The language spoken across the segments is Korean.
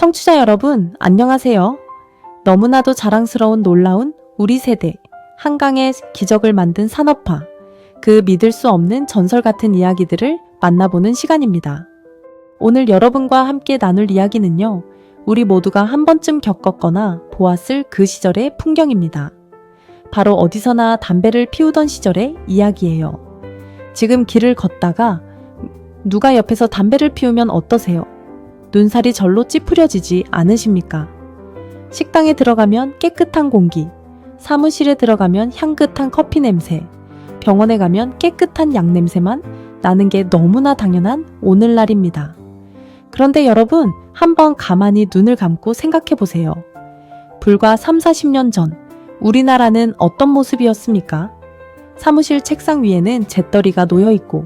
청취자 여러분, 안녕하세요. 너무나도 자랑스러운 놀라운 우리 세대, 한강의 기적을 만든 산업화, 그 믿을 수 없는 전설 같은 이야기들을 만나보는 시간입니다. 오늘 여러분과 함께 나눌 이야기는요, 우리 모두가 한 번쯤 겪었거나 보았을 그 시절의 풍경입니다. 바로 어디서나 담배를 피우던 시절의 이야기예요. 지금 길을 걷다가 누가 옆에서 담배를 피우면 어떠세요? 눈살이 절로 찌푸려지지 않으십니까? 식당에 들어가면 깨끗한 공기, 사무실에 들어가면 향긋한 커피 냄새, 병원에 가면 깨끗한 약 냄새만 나는 게 너무나 당연한 오늘날입니다. 그런데 여러분, 한번 가만히 눈을 감고 생각해 보세요. 불과 30-40년 전 우리나라는 어떤 모습이었습니까? 사무실 책상 위에는 재떨이가 놓여 있고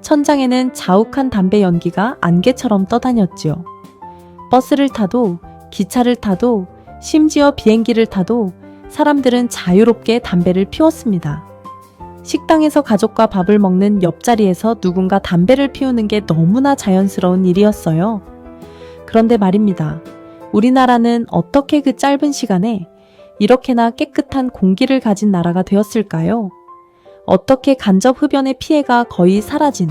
천장에는 자욱한 담배 연기가 안개처럼 떠다녔지요. 버스를 타도, 기차를 타도, 심지어 비행기를 타도 사람들은 자유롭게 담배를 피웠습니다. 식당에서 가족과 밥을 먹는 옆자리에서 누군가 담배를 피우는 게 너무나 자연스러운 일이었어요. 그런데 말입니다. 우리나라는 어떻게 그 짧은 시간에 이렇게나 깨끗한 공기를 가진 나라가 되었을까요? 어떻게 간접 흡연의 피해가 거의 사라진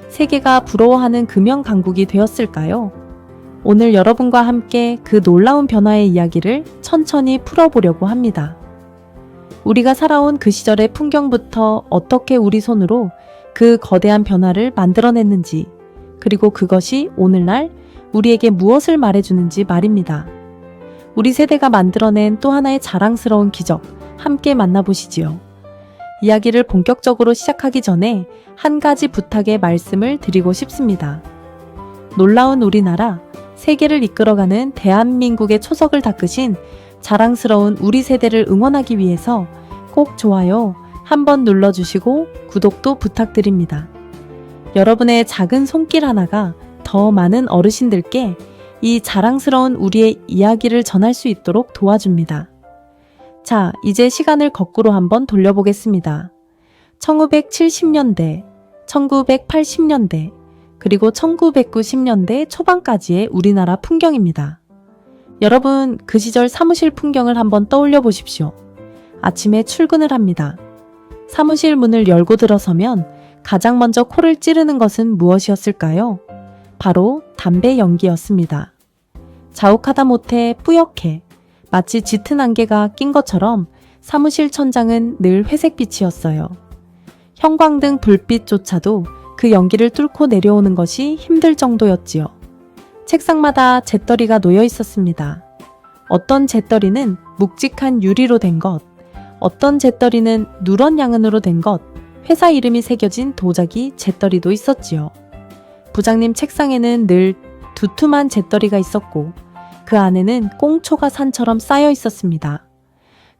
세계가 부러워하는 금연 강국이 되었을까요? 오늘 여러분과 함께 그 놀라운 변화의 이야기를 천천히 풀어보려고 합니다. 우리가 살아온 그 시절의 풍경부터 어떻게 우리 손으로 그 거대한 변화를 만들어냈는지, 그리고 그것이 오늘날 우리에게 무엇을 말해주는지 말입니다. 우리 세대가 만들어낸 또 하나의 자랑스러운 기적, 함께 만나보시지요. 이야기를 본격적으로 시작하기 전에 한 가지 부탁의 말씀을 드리고 싶습니다. 놀라운 우리나라, 세계를 이끌어가는 대한민국의 초석을 닦으신 자랑스러운 우리 세대를 응원하기 위해서 꼭 좋아요 한번 눌러주시고 구독도 부탁드립니다. 여러분의 작은 손길 하나가 더 많은 어르신들께 이 자랑스러운 우리의 이야기를 전할 수 있도록 도와줍니다. 자, 이제 시간을 거꾸로 한번 돌려보겠습니다. 1970년대, 1980년대, 그리고 1990년대 초반까지의 우리나라 풍경입니다. 여러분, 그 시절 사무실 풍경을 한번 떠올려 보십시오. 아침에 출근을 합니다. 사무실 문을 열고 들어서면 가장 먼저 코를 찌르는 것은 무엇이었을까요? 바로 담배 연기였습니다. 자욱하다 못해 뿌옇게 마치 짙은 안개가 낀 것처럼 사무실 천장은 늘 회색빛이었어요. 형광등 불빛조차도 그 연기를 뚫고 내려오는 것이 힘들 정도였지요. 책상마다 재떨이가 놓여 있었습니다. 어떤 재떨이는 묵직한 유리로 된 것, 어떤 재떨이는 누런 양은으로 된 것, 회사 이름이 새겨진 도자기 재떨이도 있었지요. 부장님 책상에는 늘 두툼한 재떨이가 있었고 그 안에는 꽁초가 산처럼 쌓여 있었습니다.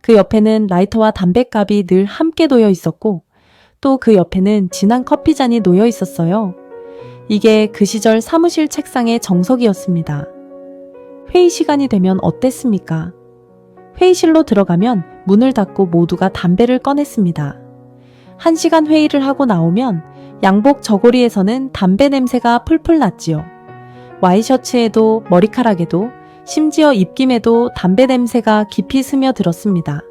그 옆에는 라이터와 담뱃갑이 늘 함께 놓여 있었고 또 그 옆에는 진한 커피잔이 놓여 있었어요. 이게 그 시절 사무실 책상의 정석이었습니다. 회의 시간이 되면 어땠습니까? 회의실로 들어가면 문을 닫고 모두가 담배를 꺼냈습니다. 1시간 회의를 하고 나오면 양복 저고리에서는 담배 냄새가 풀풀 났지요. 와이셔츠에도 머리카락에도 심지어 입김에도 담배 냄새가 깊이 스며들었습니다.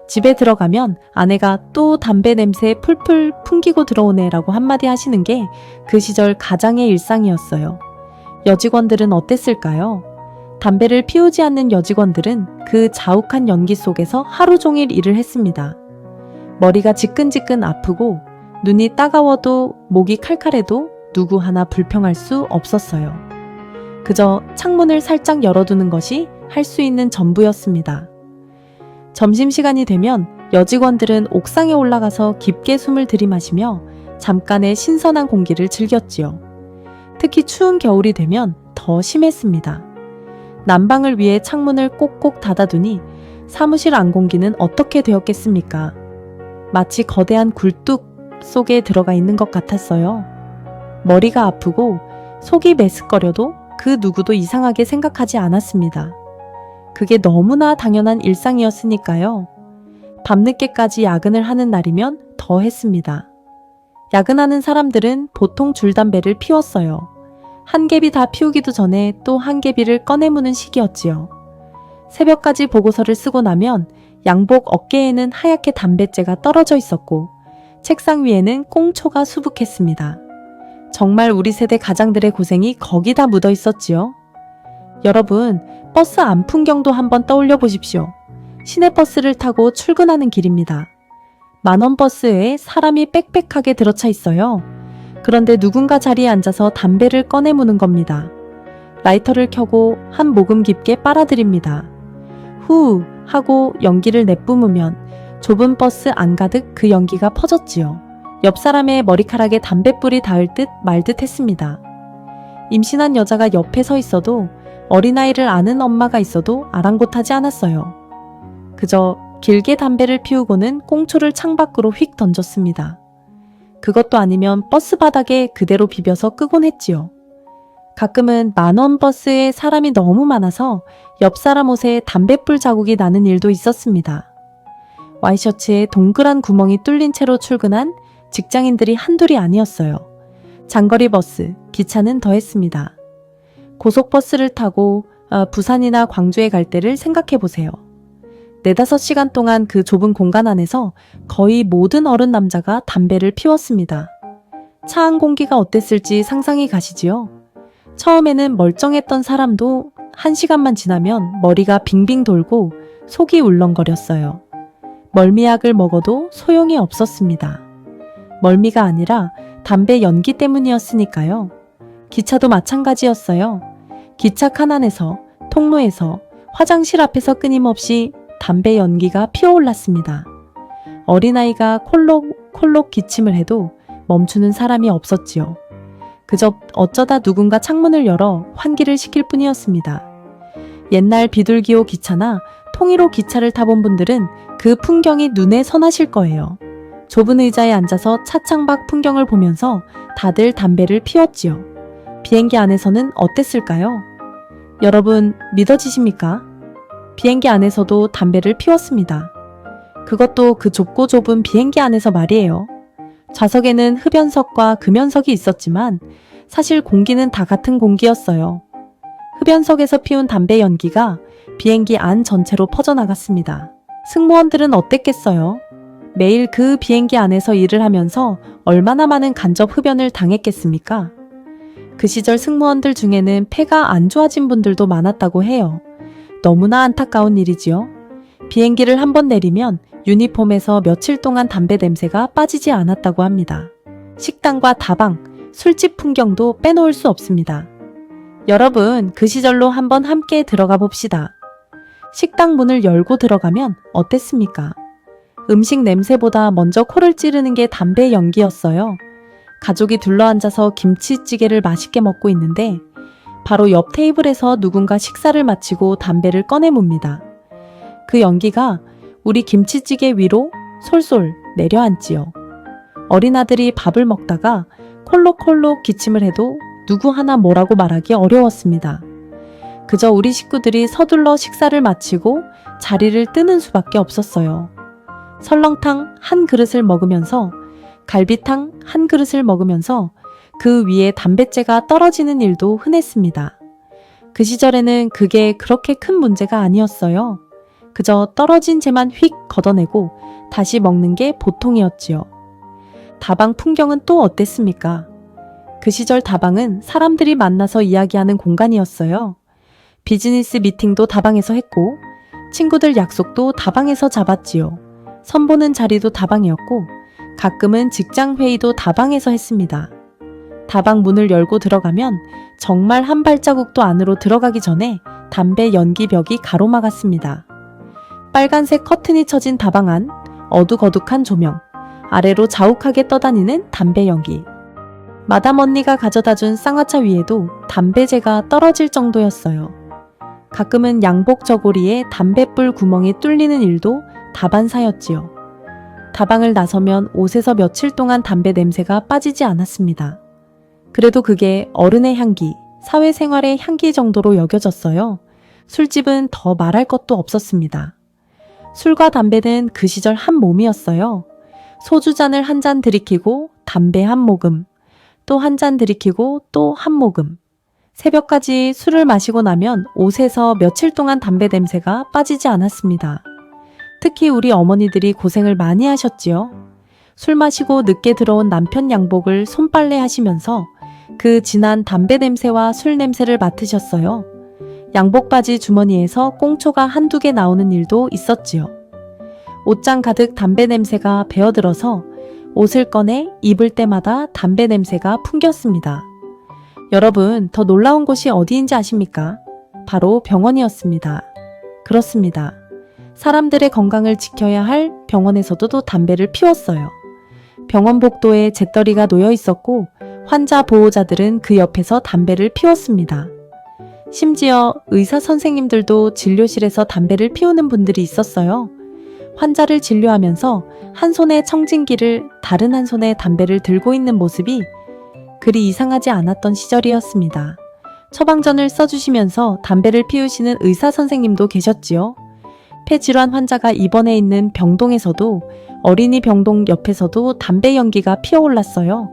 집에 들어가면 아내가 또 담배 냄새 풀풀 풍기고 들어오네라고 한마디 하시는 게 그 시절 가장의 일상이었어요. 여직원들은 어땠을까요? 담배를 피우지 않는 여직원들은 그 자욱한 연기 속에서 하루 종일 일을 했습니다. 머리가 지끈지끈 아프고 눈이 따가워도 목이 칼칼해도 누구 하나 불평할 수 없었어요. 그저 창문을 살짝 열어두는 것이 할 수 있는 전부였습니다. 점심시간이 되면 여직원들은 옥상에 올라가서 깊게 숨을 들이마시며 잠깐의 신선한 공기를 즐겼지요. 특히 추운 겨울이 되면 더 심했습니다. 난방을 위해 창문을 꼭꼭 닫아두니 사무실 안공기는 어떻게 되었겠습니까? 마치 거대한 굴뚝 속에 들어가 있는 것 같았어요. 머리가 아프고 속이 메스꺼려도 그 누구도 이상하게 생각하지 않았습니다. 그게 너무나 당연한 일상이었으니까요. 밤늦게까지 야근을 하는 날이면 더 했습니다. 야근하는 사람들은 보통 줄담배를 피웠어요. 한 개비 다 피우기도 전에 또 한 개비를 꺼내무는 시기였지요. 새벽까지 보고서를 쓰고 나면 양복 어깨에는 하얗게 담뱃재가 떨어져 있었고 책상 위에는 꽁초가 수북했습니다. 정말 우리 세대 가장들의 고생이 거기다 묻어 있었지요. 여러분, 버스 안 풍경도 한번 떠올려 보십시오. 시내버스를 타고 출근하는 길입니다. 만원 버스에 사람이 빽빽하게 들어차 있어요. 그런데 누군가 자리에 앉아서 담배를 꺼내무는 겁니다. 라이터를 켜고 한 모금 깊게 빨아들입니다. 후 하고 연기를 내뿜으면 좁은 버스 안가득 그 연기가 퍼졌지요. 옆 사람의 머리카락에 담뱃불이 닿을 듯 말 듯 했습니다. 임신한 여자가 옆에 서 있어도 어린아이를 아는 엄마가 있어도 아랑곳하지 않았어요. 그저 길게 담배를 피우고는 꽁초를 창밖으로 휙 던졌습니다. 그것도 아니면 버스 바닥에 그대로 비벼서 끄곤 했지요. 가끔은 만원 버스에 사람이 너무 많아서 옆 사람 옷에 담뱃불 자국이 나는 일도 있었습니다. 와이셔츠에 동그란 구멍이 뚫린 채로 출근한 직장인들이 한둘이 아니었어요. 장거리 버스, 기차는 더했습니다. 고속버스를 타고 부산이나 광주에 갈 때를 생각해 보세요. 4-5시간 동안 그 좁은 공간 안에서 거의 모든 어른 남자가 담배를 피웠습니다. 차 안 공기가 어땠을지 상상이 가시지요? 처음에는 멀쩡했던 사람도 1시간만 지나면 머리가 빙빙 돌고 속이 울렁거렸어요. 멀미약을 먹어도 소용이 없었습니다. 멀미가 아니라 담배 연기 때문이었으니까요. 기차도 마찬가지였어요. 기차 칸 안에서, 통로에서, 화장실 앞에서 끊임없이 담배 연기가 피어올랐습니다. 어린아이가 콜록콜록 기침을 해도 멈추는 사람이 없었지요. 그저 어쩌다 누군가 창문을 열어 환기를 시킬 뿐이었습니다. 옛날 비둘기호 기차나 통일호 기차를 타본 분들은 그 풍경이 눈에 선하실 거예요. 좁은 의자에 앉아서 차창밖 풍경을 보면서 다들 담배를 피웠지요. 비행기 안에서는 어땠을까요? 여러분, 믿어지십니까? 비행기 안에서도 담배를 피웠습니다. 그것도 그 좁고 좁은 비행기 안에서 말이에요. 좌석에는 흡연석과 금연석이 있었지만 사실 공기는 다 같은 공기였어요. 흡연석에서 피운 담배 연기가 비행기 안 전체로 퍼져나갔습니다. 승무원들은 어땠겠어요? 매일 그 비행기 안에서 일을 하면서 얼마나 많은 간접 흡연을 당했겠습니까? 그 시절 승무원들 중에는 폐가 안 좋아진 분들도 많았다고 해요. 너무나 안타까운 일이지요. 비행기를 한번 내리면 유니폼에서 며칠 동안 담배 냄새가 빠지지 않았다고 합니다. 식당과 다방, 술집 풍경도 빼놓을 수 없습니다. 여러분, 그 시절로 한번 함께 들어가 봅시다. 식당 문을 열고 들어가면 어땠습니까? 음식 냄새보다 먼저 코를 찌르는 게 담배 연기였어요. 가족이 둘러앉아서 김치찌개를 맛있게 먹고 있는데 바로 옆 테이블에서 누군가 식사를 마치고 담배를 꺼내뭅니다. 그 연기가 우리 김치찌개 위로 솔솔 내려앉지요. 어린아들이 밥을 먹다가 콜록콜록 기침을 해도 누구 하나 뭐라고 말하기 어려웠습니다. 그저 우리 식구들이 서둘러 식사를 마치고 자리를 뜨는 수밖에 없었어요. 설렁탕 한 그릇을 먹으면서 갈비탕 한 그릇을 먹으면서 그 위에 담뱃재가 떨어지는 일도 흔했습니다. 그 시절에는 그게 그렇게 큰 문제가 아니었어요. 그저 떨어진 재만 휙 걷어내고 다시 먹는 게 보통이었지요. 다방 풍경은 또 어땠습니까? 그 시절 다방은 사람들이 만나서 이야기하는 공간이었어요. 비즈니스 미팅도 다방에서 했고 친구들 약속도 다방에서 잡았지요. 선보는 자리도 다방이었고 가끔은 직장 회의도 다방에서 했습니다. 다방 문을 열고 들어가면 정말 한 발자국도 안으로 들어가기 전에 담배 연기 벽이 가로막았습니다. 빨간색 커튼이 쳐진 다방 안, 어둑어둑한 조명, 아래로 자욱하게 떠다니는 담배 연기. 마담 언니가 가져다준 쌍화차 위에도 담배재가 떨어질 정도였어요. 가끔은 양복 저고리에 담뱃불 구멍이 뚫리는 일도 다반사였지요. 다방을 나서면 옷에서 며칠 동안 담배 냄새가 빠지지 않았습니다. 그래도 그게 어른의 향기, 사회생활의 향기 정도로 여겨졌어요. 술집은 더 말할 것도 없었습니다. 술과 담배는 그 시절 한 몸이었어요. 소주잔을 한 잔 들이키고 담배 한 모금, 또 한 잔 들이키고 또 한 모금. 새벽까지 술을 마시고 나면 옷에서 며칠 동안 담배 냄새가 빠지지 않았습니다. 특히 우리 어머니들이 고생을 많이 하셨지요. 술 마시고 늦게 들어온 남편 양복을 손빨래 하시면서 그 진한 담배 냄새와 술 냄새를 맡으셨어요. 양복 바지 주머니에서 꽁초가 한두 개 나오는 일도 있었지요. 옷장 가득 담배 냄새가 배어들어서 옷을 꺼내 입을 때마다 담배 냄새가 풍겼습니다. 여러분, 더 놀라운 곳이 어디인지 아십니까? 바로 병원이었습니다. 그렇습니다. 사람들의 건강을 지켜야 할 병원에서도 또 담배를 피웠어요. 병원 복도에 재떨이가 놓여 있었고 환자 보호자들은 그 옆에서 담배를 피웠습니다. 심지어 의사 선생님들도 진료실에서 담배를 피우는 분들이 있었어요. 환자를 진료하면서 한 손에 청진기를 다른 한 손에 담배를 들고 있는 모습이 그리 이상하지 않았던 시절이었습니다. 처방전을 써주시면서 담배를 피우시는 의사 선생님도 계셨지요. 폐질환 환자가 입원해 있는 병동에서도 어린이 병동 옆에서도 담배 연기가 피어올랐어요.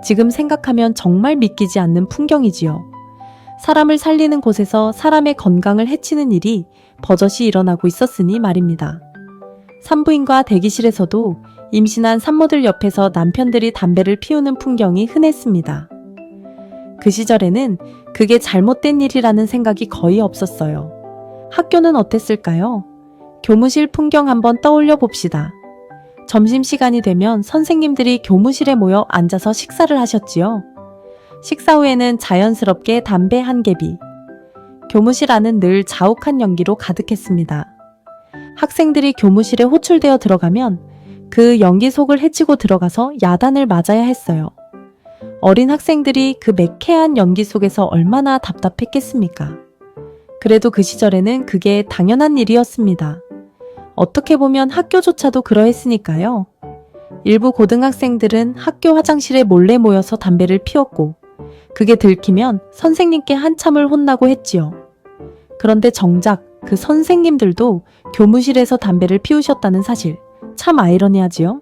지금 생각하면 정말 믿기지 않는 풍경이지요. 사람을 살리는 곳에서 사람의 건강을 해치는 일이 버젓이 일어나고 있었으니 말입니다. 산부인과 대기실에서도 임신한 산모들 옆에서 남편들이 담배를 피우는 풍경이 흔했습니다. 그 시절에는 그게 잘못된 일이라는 생각이 거의 없었어요. 학교는 어땠을까요? 교무실 풍경 한번 떠올려 봅시다. 점심시간이 되면 선생님들이 교무실에 모여 앉아서 식사를 하셨지요. 식사 후에는 자연스럽게 담배 한 개비. 교무실 안은 늘 자욱한 연기로 가득했습니다. 학생들이 교무실에 호출되어 들어가면 그 연기 속을 헤치고 들어가서 야단을 맞아야 했어요. 어린 학생들이 그 매캐한 연기 속에서 얼마나 답답했겠습니까? 그래도 그 시절에는 그게 당연한 일이었습니다. 어떻게 보면 학교조차도 그러했으니까요. 일부 고등학생들은 학교 화장실에 몰래 모여서 담배를 피웠고 그게 들키면 선생님께 한참을 혼나고 했지요. 그런데 정작 그 선생님들도 교무실에서 담배를 피우셨다는 사실, 참 아이러니하지요?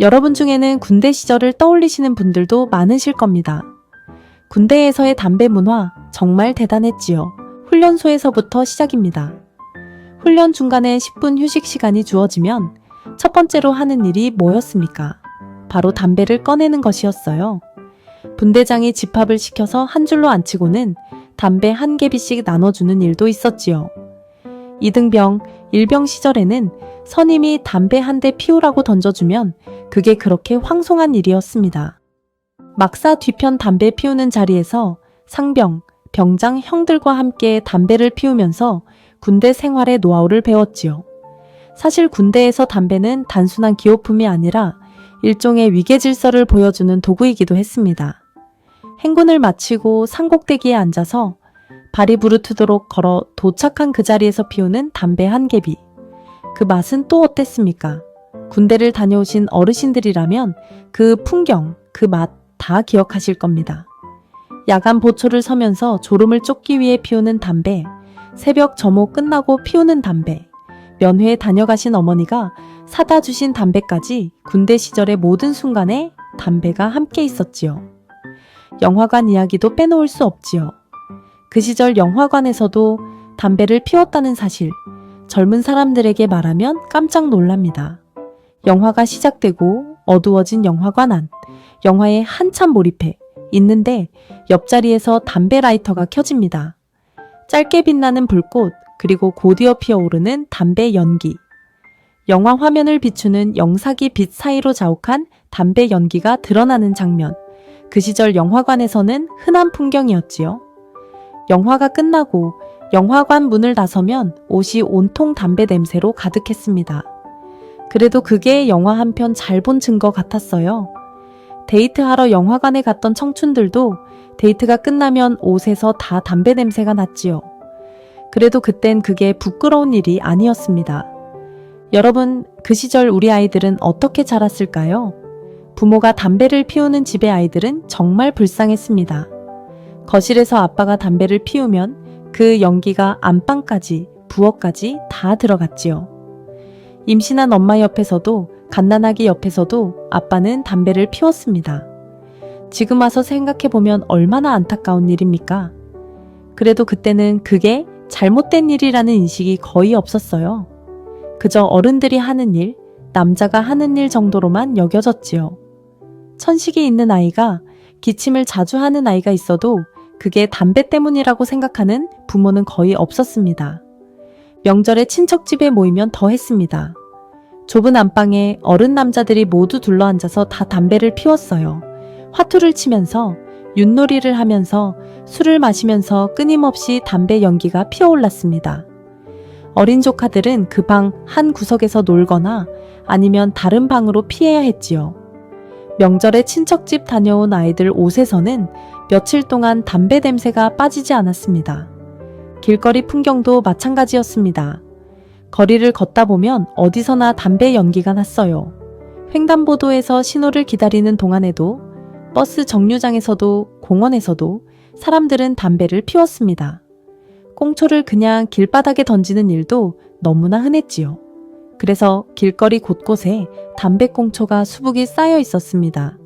여러분 중에는 군대 시절을 떠올리시는 분들도 많으실 겁니다. 군대에서의 담배 문화 정말 대단했지요. 훈련소에서부터 시작입니다. 훈련 중간에 10분 휴식 시간이 주어지면 첫 번째로 하는 일이 뭐였습니까? 바로 담배를 꺼내는 것이었어요. 분대장이 집합을 시켜서 한 줄로 앉히고는 담배 한 개비씩 나눠주는 일도 있었지요. 2등병, 1병 시절에는 선임이 담배 한 대 피우라고 던져주면 그게 그렇게 황송한 일이었습니다. 막사 뒤편 담배 피우는 자리에서 상병, 병장 형들과 함께 담배를 피우면서 군대 생활의 노하우를 배웠지요. 사실 군대에서 담배는 단순한 기호품이 아니라 일종의 위계질서를 보여주는 도구이기도 했습니다. 행군을 마치고 산꼭대기에 앉아서 발이 부르트도록 걸어 도착한 그 자리에서 피우는 담배 한 개비. 그 맛은 또 어땠습니까? 군대를 다녀오신 어르신들이라면 그 풍경, 그 맛 다 기억하실 겁니다. 야간 보초를 서면서 졸음을 쫓기 위해 피우는 담배, 새벽 점호 끝나고 피우는 담배, 면회에 다녀가신 어머니가 사다 주신 담배까지 군대 시절의 모든 순간에 담배가 함께 있었지요. 영화관 이야기도 빼놓을 수 없지요. 그 시절 영화관에서도 담배를 피웠다는 사실, 젊은 사람들에게 말하면 깜짝 놀랍니다. 영화가 시작되고 어두워진 영화관 안, 영화에 한참 몰입해 있는데 옆자리에서 담배 라이터가 켜집니다. 짧게 빛나는 불꽃, 그리고 곧이어 피어오르는 담배 연기. 영화 화면을 비추는 영사기 빛 사이로 자욱한 담배 연기가 드러나는 장면. 그 시절 영화관에서는 흔한 풍경이었지요. 영화가 끝나고 영화관 문을 나서면 옷이 온통 담배 냄새로 가득했습니다. 그래도 그게 영화 한 편 잘 본 증거 같았어요. 데이트하러 영화관에 갔던 청춘들도 데이트가 끝나면 옷에서 다 담배 냄새가 났지요. 그래도 그땐 그게 부끄러운 일이 아니었습니다. 여러분, 그 시절 우리 아이들은 어떻게 자랐을까요? 부모가 담배를 피우는 집의 아이들은 정말 불쌍했습니다. 거실에서 아빠가 담배를 피우면 그 연기가 안방까지, 부엌까지 다 들어갔지요. 임신한 엄마 옆에서도 갓난아기 옆에서도 아빠는 담배를 피웠습니다. 지금 와서 생각해보면 얼마나 안타까운 일입니까? 그래도 그때는 그게 잘못된 일이라는 인식이 거의 없었어요. 그저 어른들이 하는 일, 남자가 하는 일 정도로만 여겨졌지요. 천식이 있는 아이가, 기침을 자주 하는 아이가 있어도 그게 담배 때문이라고 생각하는 부모는 거의 없었습니다. 명절에 친척집에 모이면 더 했습니다. 좁은 안방에 어른 남자들이 모두 둘러앉아서 다 담배를 피웠어요. 화투를 치면서, 윷놀이를 하면서, 술을 마시면서 끊임없이 담배 연기가 피어올랐습니다. 어린 조카들은 그 방 한 구석에서 놀거나 아니면 다른 방으로 피해야 했지요. 명절에 친척집 다녀온 아이들 옷에서는 며칠 동안 담배 냄새가 빠지지 않았습니다. 길거리 풍경도 마찬가지였습니다. 거리를 걷다 보면 어디서나 담배 연기가 났어요. 횡단보도에서 신호를 기다리는 동안에도, 버스 정류장에서도, 공원에서도 사람들은 담배를 피웠습니다. 꽁초를 그냥 길바닥에 던지는 일도 너무나 흔했지요. 그래서 길거리 곳곳에 담배 꽁초가 수북이 쌓여 있었습니다.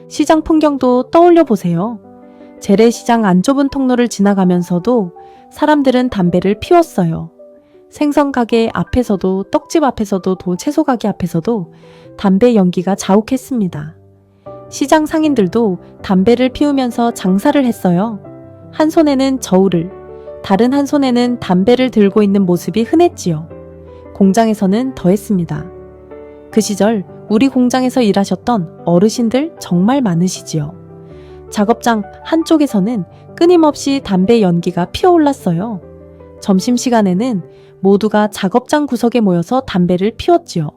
시장 풍경도 떠올려 보세요. 재래시장 안 좁은 통로를 지나가면서도 사람들은 담배를 피웠어요. 생선가게 앞에서도, 떡집 앞에서도, 채소가게 앞에서도 담배 연기가 자욱했습니다. 시장 상인들도 담배를 피우면서 장사를 했어요. 한 손에는 저울을, 다른 한 손에는 담배를 들고 있는 모습이 흔했지요. 공장에서는 더했습니다. 그 시절 우리 공장에서 일하셨던 어르신들 정말 많으시지요. 작업장 한쪽에서는 끊임없이 담배 연기가 피어올랐어요. 점심시간에는 모두가 작업장 구석에 모여서 담배를 피웠지요.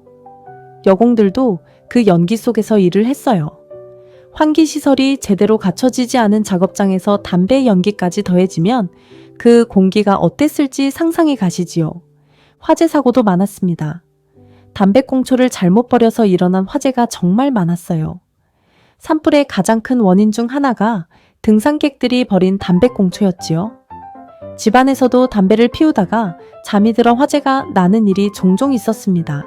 여공들도 그 연기 속에서 일을 했어요. 환기시설이 제대로 갖춰지지 않은 작업장에서 담배 연기까지 더해지면 그 공기가 어땠을지 상상이 가시지요. 화재 사고도 많았습니다. 담배꽁초를 잘못 버려서 일어난 화재가 정말 많았어요. 산불의 가장 큰 원인 중 하나가 등산객들이 버린 담배꽁초였지요. 집안에서도 담배를 피우다가 잠이 들어 화재가 나는 일이 종종 있었습니다.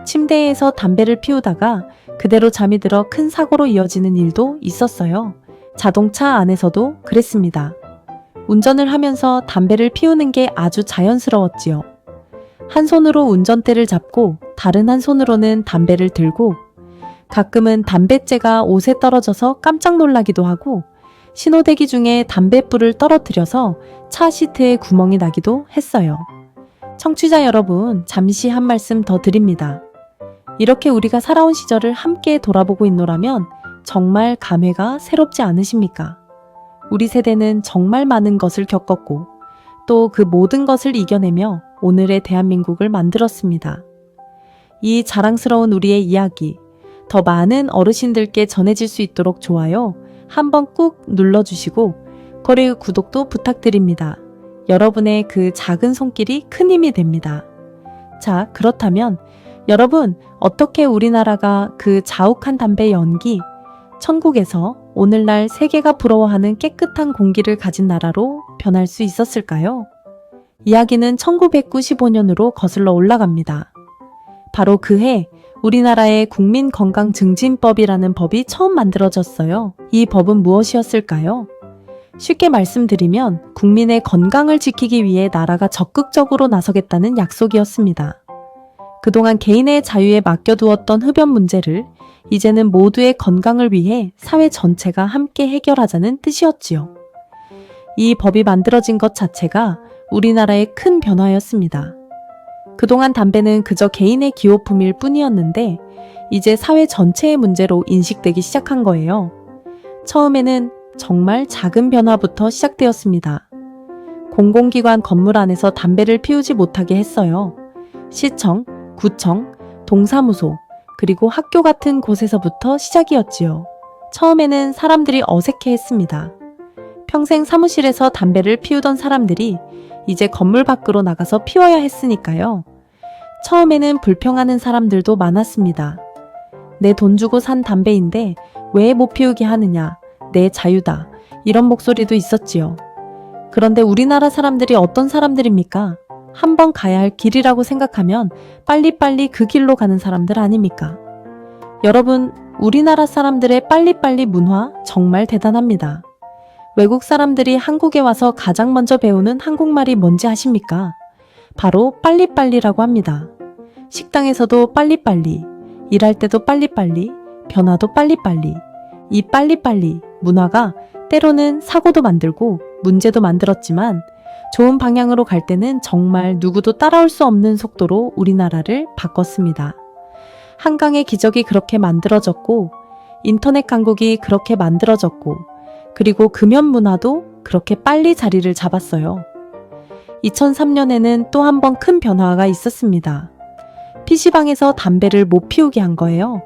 침대에서 담배를 피우다가 그대로 잠이 들어 큰 사고로 이어지는 일도 있었어요. 자동차 안에서도 그랬습니다. 운전을 하면서 담배를 피우는 게 아주 자연스러웠지요. 한 손으로 운전대를 잡고 다른 한 손으로는 담배를 들고, 가끔은 담뱃재가 옷에 떨어져서 깜짝 놀라기도 하고, 신호대기 중에 담뱃불을 떨어뜨려서 차 시트에 구멍이 나기도 했어요. 청취자 여러분, 잠시 한 말씀 더 드립니다. 이렇게 우리가 살아온 시절을 함께 돌아보고 있노라면 정말 감회가 새롭지 않으십니까? 우리 세대는 정말 많은 것을 겪었고 또 그 모든 것을 이겨내며 오늘의 대한민국을 만들었습니다. 이 자랑스러운 우리의 이야기, 더 많은 어르신들께 전해질 수 있도록 좋아요 한번 꾹 눌러주시고 그리고 구독도 부탁드립니다. 여러분의 그 작은 손길이 큰 힘이 됩니다. 자, 그렇다면 여러분, 어떻게 우리나라가 그 자욱한 담배 연기, 천국에서 오늘날 세계가 부러워하는 깨끗한 공기를 가진 나라로 변할 수 있었을까요? 이야기는 1995년으로 거슬러 올라갑니다. 바로 그해 우리나라의 국민건강증진법이라는 법이 처음 만들어졌어요. 이 법은 무엇이었을까요? 쉽게 말씀드리면 국민의 건강을 지키기 위해 나라가 적극적으로 나서겠다는 약속이었습니다. 그동안 개인의 자유에 맡겨두었던 흡연 문제를 이제는 모두의 건강을 위해 사회 전체가 함께 해결하자는 뜻이었지요. 이 법이 만들어진 것 자체가 우리나라의 큰 변화였습니다. 그동안 담배는 그저 개인의 기호품일 뿐이었는데 이제 사회 전체의 문제로 인식되기 시작한 거예요. 처음에는 정말 작은 변화부터 시작되었습니다. 공공기관 건물 안에서 담배를 피우지 못하게 했어요. 시청, 구청, 동사무소, 그리고 학교 같은 곳에서부터 시작이었지요. 처음에는 사람들이 어색해했습니다. 평생 사무실에서 담배를 피우던 사람들이 이제 건물 밖으로 나가서 피워야 했으니까요. 처음에는 불평하는 사람들도 많았습니다. 내 돈 주고 산 담배인데 왜 못 피우게 하느냐, 내 자유다, 이런 목소리도 있었지요. 그런데 우리나라 사람들이 어떤 사람들입니까? 한번 가야 할 길이라고 생각하면 빨리빨리 그 길로 가는 사람들 아닙니까? 여러분, 우리나라 사람들의 빨리빨리 문화 정말 대단합니다. 외국 사람들이 한국에 와서 가장 먼저 배우는 한국말이 뭔지 아십니까? 바로 빨리빨리라고 합니다. 식당에서도 빨리빨리, 일할 때도 빨리빨리, 변화도 빨리빨리. 이 빨리빨리 문화가 때로는 사고도 만들고 문제도 만들었지만 좋은 방향으로 갈 때는 정말 누구도 따라올 수 없는 속도로 우리나라를 바꿨습니다. 한강의 기적이 그렇게 만들어졌고, 인터넷 강국이 그렇게 만들어졌고, 그리고 금연 문화도 그렇게 빨리 자리를 잡았어요. 2003년에는 또 한 번 큰 변화가 있었습니다. PC방에서 담배를 못 피우게 한 거예요.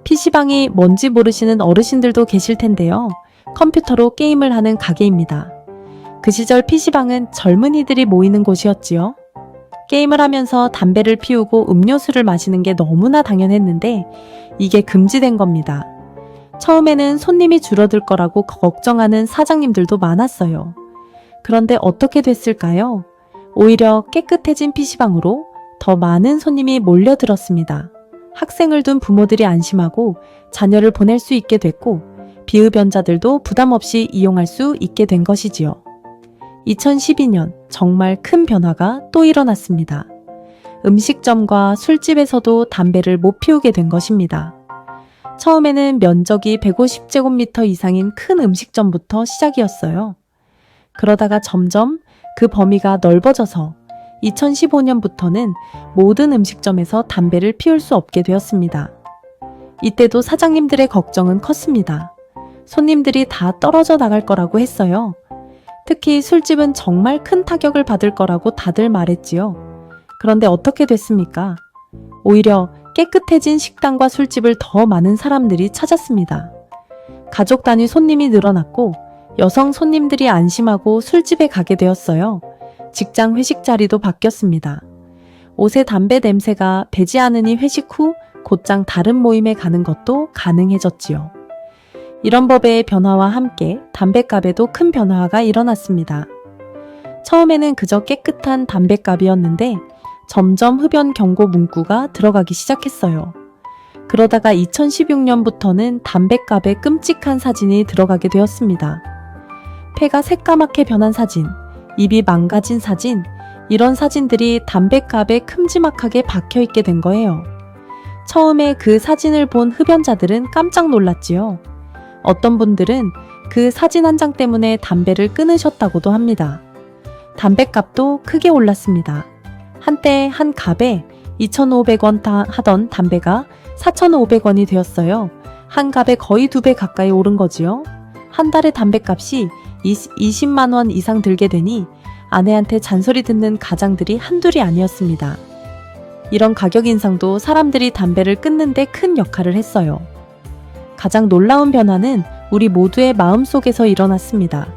PC방이 뭔지 모르시는 어르신들도 계실 텐데요. 컴퓨터로 게임을 하는 가게입니다. 그 시절 PC방은 젊은이들이 모이는 곳이었지요. 게임을 하면서 담배를 피우고 음료수를 마시는 게 너무나 당연했는데 이게 금지된 겁니다. 처음에는 손님이 줄어들 거라고 걱정하는 사장님들도 많았어요. 그런데 어떻게 됐을까요? 오히려 깨끗해진 PC방으로 더 많은 손님이 몰려들었습니다. 학생을 둔 부모들이 안심하고 자녀를 보낼 수 있게 됐고 비흡연자들도 부담 없이 이용할 수 있게 된 것이지요. 2012년 정말 큰 변화가 또 일어났습니다. 음식점과 술집에서도 담배를 못 피우게 된 것입니다. 처음에는 면적이 150제곱미터 이상인 큰 음식점부터 시작이었어요. 그러다가 점점 그 범위가 넓어져서 2015년부터는 모든 음식점에서 담배를 피울 수 없게 되었습니다. 이때도 사장님들의 걱정은 컸습니다. 손님들이 다 떨어져 나갈 거라고 했어요. 특히 술집은 정말 큰 타격을 받을 거라고 다들 말했지요. 그런데 어떻게 됐습니까? 오히려 깨끗해진 식당과 술집을 더 많은 사람들이 찾았습니다. 가족 단위 손님이 늘어났고 여성 손님들이 안심하고 술집에 가게 되었어요. 직장 회식 자리도 바뀌었습니다. 옷에 담배 냄새가 배지 않으니 회식 후 곧장 다른 모임에 가는 것도 가능해졌지요. 이런 법의 변화와 함께 담뱃값에도 큰 변화가 일어났습니다. 처음에는 그저 깨끗한 담뱃값이었는데 점점 흡연 경고 문구가 들어가기 시작했어요. 그러다가 2016년부터는 담뱃값에 끔찍한 사진이 들어가게 되었습니다. 폐가 새까맣게 변한 사진, 입이 망가진 사진, 이런 사진들이 담뱃갑에 큼지막하게 박혀있게 된 거예요. 처음에 그 사진을 본 흡연자들은 깜짝 놀랐지요. 어떤 분들은 그 사진 한 장 때문에 담배를 끊으셨다고도 합니다. 담뱃값도 크게 올랐습니다. 한때 한 갑에 2,500원 하던 담배가 4,500원이 되었어요. 한 갑에 거의 2배 가까이 오른 거지요. 한 달에 담뱃값이 20만 원 이상 들게 되니 아내한테 잔소리 듣는 가장들이 한둘이 아니었습니다. 이런 가격 인상도 사람들이 담배를 끊는데 큰 역할을 했어요. 가장 놀라운 변화는 우리 모두의 마음속에서 일어났습니다.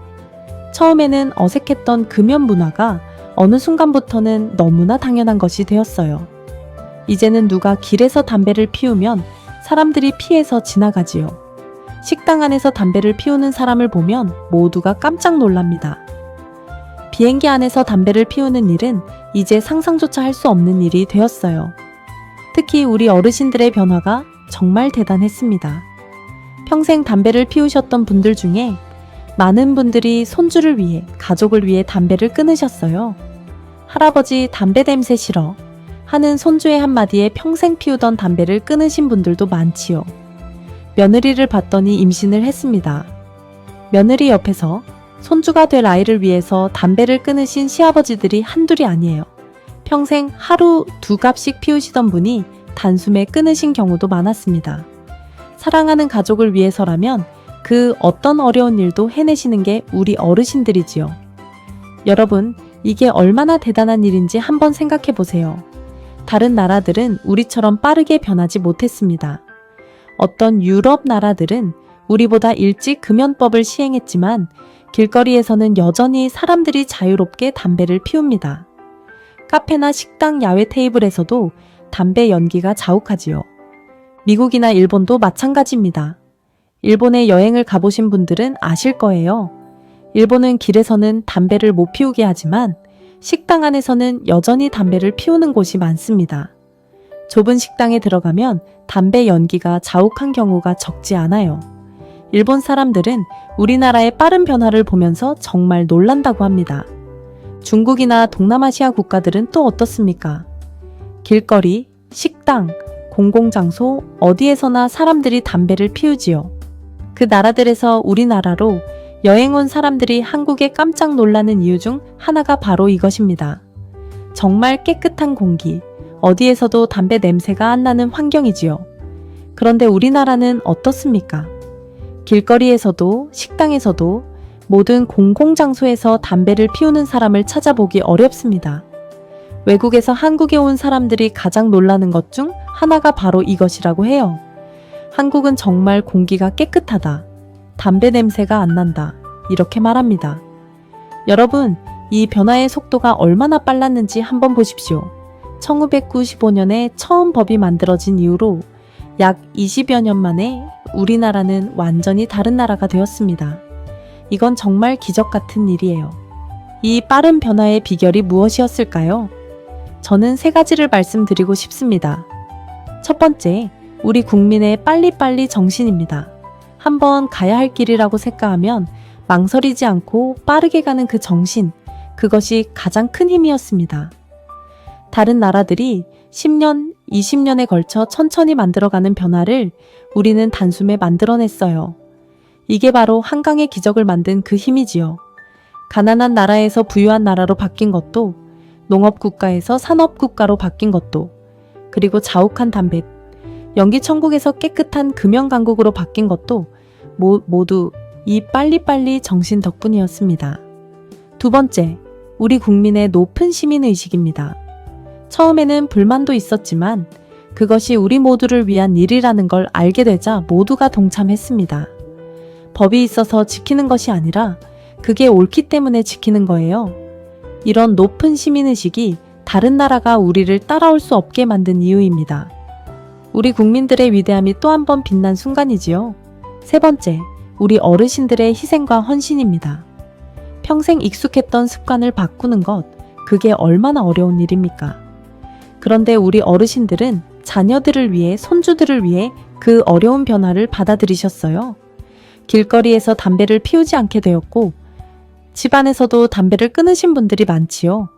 처음에는 어색했던 금연 문화가 어느 순간부터는 너무나 당연한 것이 되었어요. 이제는 누가 길에서 담배를 피우면 사람들이 피해서 지나가지요. 식당 안에서 담배를 피우는 사람을 보면 모두가 깜짝 놀랍니다. 비행기 안에서 담배를 피우는 일은 이제 상상조차 할 수 없는 일이 되었어요. 특히 우리 어르신들의 변화가 정말 대단했습니다. 평생 담배를 피우셨던 분들 중에 많은 분들이 손주를 위해, 가족을 위해 담배를 끊으셨어요. 할아버지 담배 냄새 싫어 하는 손주의 한마디에 평생 피우던 담배를 끊으신 분들도 많지요. 며느리를 봤더니 임신을 했습니다. 며느리 옆에서 손주가 될 아이를 위해서 담배를 끊으신 시아버지들이 한둘이 아니에요. 평생 하루 2갑씩 피우시던 분이 단숨에 끊으신 경우도 많았습니다. 사랑하는 가족을 위해서라면 그 어떤 어려운 일도 해내시는 게 우리 어르신들이지요. 여러분, 이게 얼마나 대단한 일인지 한번 생각해 보세요. 다른 나라들은 우리처럼 빠르게 변하지 못했습니다. 어떤 유럽 나라들은 우리보다 일찍 금연법을 시행했지만 길거리에서는 여전히 사람들이 자유롭게 담배를 피웁니다. 카페나 식당 야외 테이블에서도 담배 연기가 자욱하지요. 미국이나 일본도 마찬가지입니다. 일본에 여행을 가보신 분들은 아실 거예요. 일본은 길에서는 담배를 못 피우게 하지만 식당 안에서는 여전히 담배를 피우는 곳이 많습니다. 좁은 식당에 들어가면 담배 연기가 자욱한 경우가 적지 않아요. 일본 사람들은 우리나라의 빠른 변화를 보면서 정말 놀란다고 합니다. 중국이나 동남아시아 국가들은 또 어떻습니까? 길거리, 식당, 공공장소, 어디에서나 사람들이 담배를 피우지요. 그 나라들에서 우리나라로 여행 온 사람들이 한국에 깜짝 놀라는 이유 중 하나가 바로 이것입니다. 정말 깨끗한 공기, 어디에서도 담배 냄새가 안 나는 환경이지요. 그런데 우리나라는 어떻습니까? 길거리에서도 식당에서도 모든 공공장소에서 담배를 피우는 사람을 찾아보기 어렵습니다. 외국에서 한국에 온 사람들이 가장 놀라는 것 중 하나가 바로 이것이라고 해요. 한국은 정말 공기가 깨끗하다. 담배 냄새가 안 난다. 이렇게 말합니다. 여러분, 이 변화의 속도가 얼마나 빨랐는지 한번 보십시오. 1995년에 처음 법이 만들어진 이후로 약 20여 년 만에 우리나라는 완전히 다른 나라가 되었습니다. 이건 정말 기적 같은 일이에요. 이 빠른 변화의 비결이 무엇이었을까요? 저는 세 가지를 말씀드리고 싶습니다. 첫 번째, 우리 국민의 빨리빨리 정신입니다. 한번 가야 할 길이라고 생각하면 망설이지 않고 빠르게 가는 그 정신, 그것이 가장 큰 힘이었습니다. 다른 나라들이 10년, 20년에 걸쳐 천천히 만들어가는 변화를 우리는 단숨에 만들어냈어요. 이게 바로 한강의 기적을 만든 그 힘이지요. 가난한 나라에서 부유한 나라로 바뀐 것도, 농업국가에서 산업국가로 바뀐 것도, 그리고 자욱한 담배, 연기천국에서 깨끗한 금연강국으로 바뀐 것도 모두 이 빨리빨리 정신 덕분이었습니다. 두 번째, 우리 국민의 높은 시민의식입니다. 처음에는 불만도 있었지만 그것이 우리 모두를 위한 일이라는 걸 알게 되자 모두가 동참했습니다. 법이 있어서 지키는 것이 아니라 그게 옳기 때문에 지키는 거예요. 이런 높은 시민의식이 다른 나라가 우리를 따라올 수 없게 만든 이유입니다. 우리 국민들의 위대함이 또 한 번 빛난 순간이지요. 세 번째, 우리 어르신들의 희생과 헌신입니다. 평생 익숙했던 습관을 바꾸는 것, 그게 얼마나 어려운 일입니까? 그런데 우리 어르신들은 자녀들을 위해, 손주들을 위해 그 어려운 변화를 받아들이셨어요. 길거리에서 담배를 피우지 않게 되었고, 집안에서도 담배를 끊으신 분들이 많지요.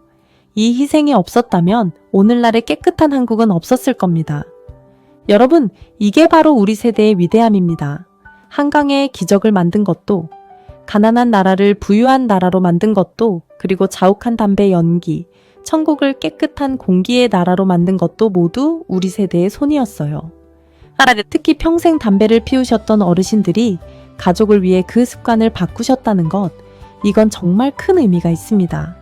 이 희생이 없었다면 오늘날의 깨끗한 한국은 없었을 겁니다. 여러분, 이게 바로 우리 세대의 위대함입니다. 한강의 기적을 만든 것도, 가난한 나라를 부유한 나라로 만든 것도, 그리고 자욱한 담배 연기, 천국을 깨끗한 공기의 나라로 만든 것도 모두 우리 세대의 손이었어요. 특히 평생 담배를 피우셨던 어르신들이 가족을 위해 그 습관을 바꾸셨다는 것, 이건 정말 큰 의미가 있습니다.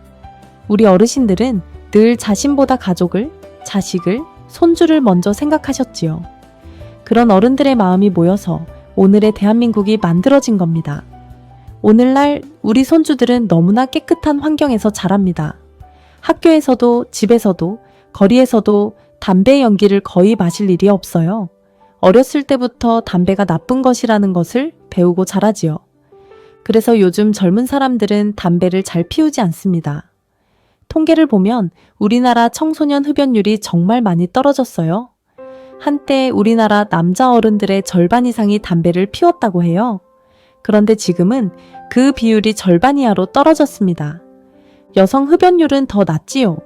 우리 어르신들은 늘 자신보다 가족을, 자식을, 손주를 먼저 생각하셨지요. 그런 어른들의 마음이 모여서 오늘의 대한민국이 만들어진 겁니다. 오늘날 우리 손주들은 너무나 깨끗한 환경에서 자랍니다. 학교에서도, 집에서도, 거리에서도 담배 연기를 거의 마실 일이 없어요. 어렸을 때부터 담배가 나쁜 것이라는 것을 배우고 자라지요. 그래서 요즘 젊은 사람들은 담배를 잘 피우지 않습니다. 통계를 보면 우리나라 청소년 흡연율이 정말 많이 떨어졌어요. 한때 우리나라 남자 어른들의 절반 이상이 담배를 피웠다고 해요. 그런데 지금은 그 비율이 절반 이하로 떨어졌습니다. 여성 흡연율은 더 낮지요.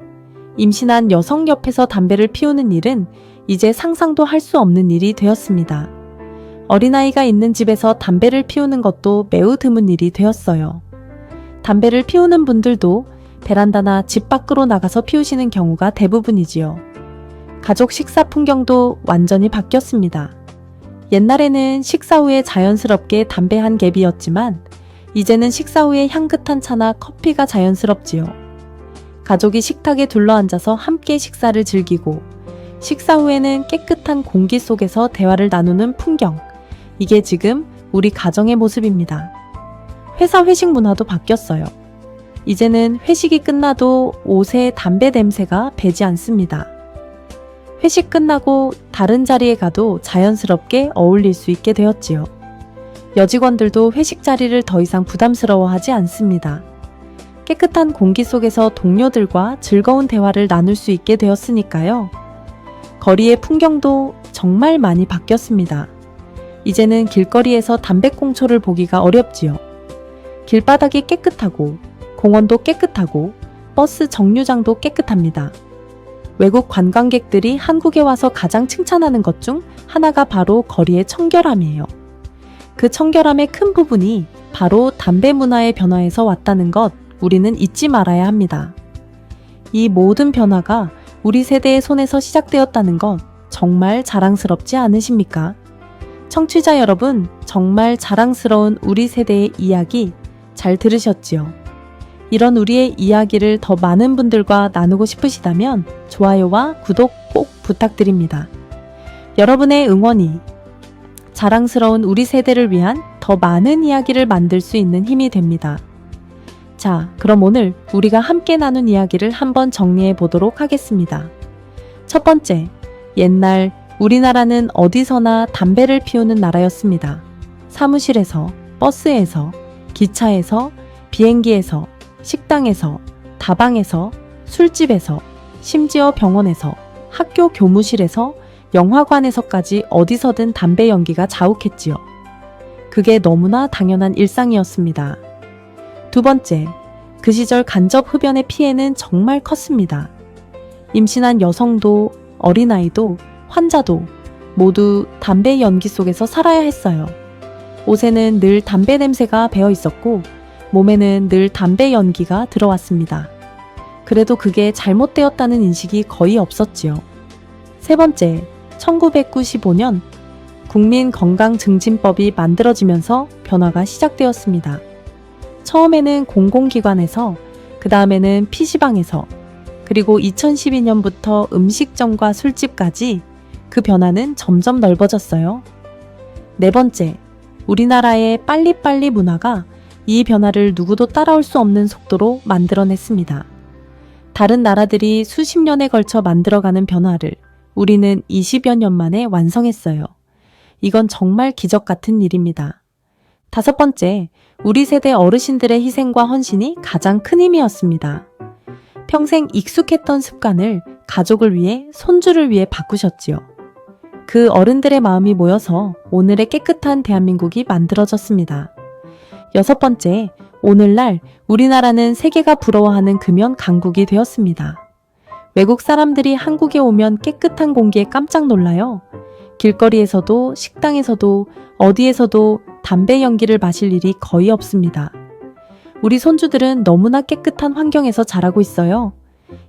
임신한 여성 옆에서 담배를 피우는 일은 이제 상상도 할 수 없는 일이 되었습니다. 어린아이가 있는 집에서 담배를 피우는 것도 매우 드문 일이 되었어요. 담배를 피우는 분들도 베란다나 집 밖으로 나가서 피우시는 경우가 대부분이지요. 가족 식사 풍경도 완전히 바뀌었습니다. 옛날에는 식사 후에 자연스럽게 담배 한 갭이었지만 이제는 식사 후에 향긋한 차나 커피가 자연스럽지요. 가족이 식탁에 둘러앉아서 함께 식사를 즐기고 식사 후에는 깨끗한 공기 속에서 대화를 나누는 풍경. 이게 지금 우리 가정의 모습입니다. 회사 회식 문화도 바뀌었어요. 이제는 회식이 끝나도 옷에 담배 냄새가 배지 않습니다. 회식 끝나고 다른 자리에 가도 자연스럽게 어울릴 수 있게 되었지요. 여직원들도 회식 자리를 더 이상 부담스러워하지 않습니다. 깨끗한 공기 속에서 동료들과 즐거운 대화를 나눌 수 있게 되었으니까요. 거리의 풍경도 정말 많이 바뀌었습니다. 이제는 길거리에서 담배꽁초를 보기가 어렵지요. 길바닥이 깨끗하고 공원도 깨끗하고 버스 정류장도 깨끗합니다. 외국 관광객들이 한국에 와서 가장 칭찬하는 것 중 하나가 바로 거리의 청결함이에요. 그 청결함의 큰 부분이 바로 담배 문화의 변화에서 왔다는 것 우리는 잊지 말아야 합니다. 이 모든 변화가 우리 세대의 손에서 시작되었다는 것 정말 자랑스럽지 않으십니까? 청취자 여러분, 정말 자랑스러운 우리 세대의 이야기 잘 들으셨지요? 이런 우리의 이야기를 더 많은 분들과 나누고 싶으시다면 좋아요와 구독 꼭 부탁드립니다. 여러분의 응원이 자랑스러운 우리 세대를 위한 더 많은 이야기를 만들 수 있는 힘이 됩니다. 자, 그럼 오늘 우리가 함께 나눈 이야기를 한번 정리해 보도록 하겠습니다. 첫 번째, 옛날 우리나라는 어디서나 담배를 피우는 나라였습니다. 사무실에서, 버스에서, 기차에서, 비행기에서, 식당에서, 다방에서, 술집에서, 심지어 병원에서, 학교 교무실에서, 영화관에서까지 어디서든 담배 연기가 자욱했지요. 그게 너무나 당연한 일상이었습니다. 두 번째, 그 시절 간접 흡연의 피해는 정말 컸습니다. 임신한 여성도, 어린아이도, 환자도 모두 담배 연기 속에서 살아야 했어요. 옷에는 늘 담배 냄새가 배어 있었고 몸에는 늘 담배 연기가 들어왔습니다. 그래도 그게 잘못되었다는 인식이 거의 없었지요. 세 번째, 1995년 국민건강증진법이 만들어지면서 변화가 시작되었습니다. 처음에는 공공기관에서, 그 다음에는 PC방에서, 그리고 2012년부터 음식점과 술집까지 그 변화는 점점 넓어졌어요. 네 번째, 우리나라의 빨리빨리 문화가 이 변화를 누구도 따라올 수 없는 속도로 만들어냈습니다. 다른 나라들이 수십 년에 걸쳐 만들어가는 변화를 우리는 20여 년 만에 완성했어요. 이건 정말 기적 같은 일입니다. 다섯 번째, 우리 세대 어르신들의 희생과 헌신이 가장 큰 힘이었습니다. 평생 익숙했던 습관을 가족을 위해, 손주를 위해 바꾸셨지요. 그 어른들의 마음이 모여서 오늘의 깨끗한 대한민국이 만들어졌습니다. 여섯 번째, 오늘날 우리나라는 세계가 부러워하는 금연 강국이 되었습니다. 외국 사람들이 한국에 오면 깨끗한 공기에 깜짝 놀라요. 길거리에서도, 식당에서도, 어디에서도 담배 연기를 마실 일이 거의 없습니다. 우리 손주들은 너무나 깨끗한 환경에서 자라고 있어요.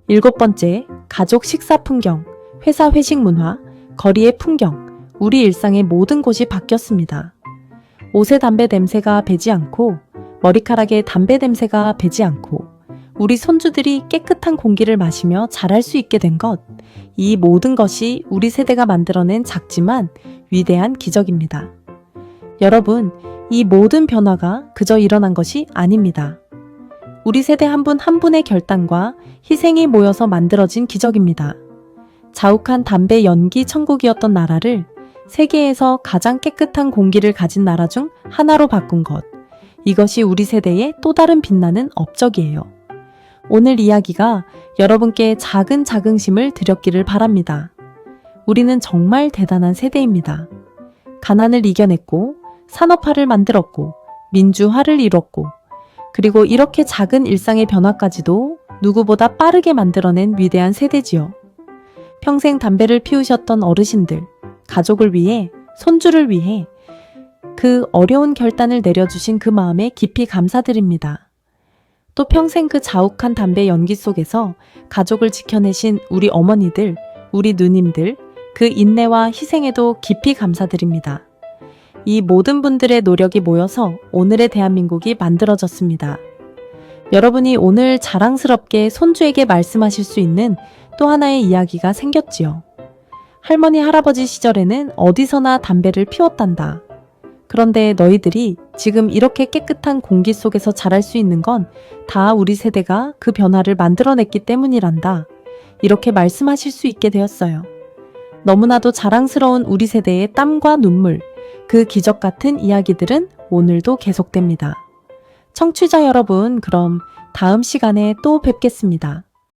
일곱 번째, 가족 식사 풍경, 회사 회식 문화, 거리의 풍경, 우리 일상의 모든 곳이 바뀌었습니다. 옷에 담배 냄새가 배지 않고, 머리카락에 담배 냄새가 배지 않고, 우리 손주들이 깨끗한 공기를 마시며 자랄 수 있게 된 것, 이 모든 것이 우리 세대가 만들어낸 작지만 위대한 기적입니다. 여러분, 이 모든 변화가 그저 일어난 것이 아닙니다. 우리 세대 한 분 한 분의 결단과 희생이 모여서 만들어진 기적입니다. 자욱한 담배 연기 천국이었던 나라를 세계에서 가장 깨끗한 공기를 가진 나라 중 하나로 바꾼 것, 이것이 우리 세대의 또 다른 빛나는 업적이에요. 오늘 이야기가 여러분께 작은 자긍심을 드렸기를 바랍니다. 우리는 정말 대단한 세대입니다. 가난을 이겨냈고, 산업화를 만들었고, 민주화를 이뤘고, 그리고 이렇게 작은 일상의 변화까지도 누구보다 빠르게 만들어낸 위대한 세대지요. 평생 담배를 피우셨던 어르신들, 가족을 위해, 손주를 위해 그 어려운 결단을 내려주신 그 마음에 깊이 감사드립니다. 또 평생 그 자욱한 담배 연기 속에서 가족을 지켜내신 우리 어머니들, 우리 누님들, 그 인내와 희생에도 깊이 감사드립니다. 이 모든 분들의 노력이 모여서 오늘의 대한민국이 만들어졌습니다. 여러분이 오늘 자랑스럽게 손주에게 말씀하실 수 있는 또 하나의 이야기가 생겼지요. 할머니, 할아버지 시절에는 어디서나 담배를 피웠단다. 그런데 너희들이 지금 이렇게 깨끗한 공기 속에서 자랄 수 있는 건 다 우리 세대가 그 변화를 만들어냈기 때문이란다. 이렇게 말씀하실 수 있게 되었어요. 너무나도 자랑스러운 우리 세대의 땀과 눈물, 그 기적 같은 이야기들은 오늘도 계속됩니다. 청취자 여러분, 그럼 다음 시간에 또 뵙겠습니다.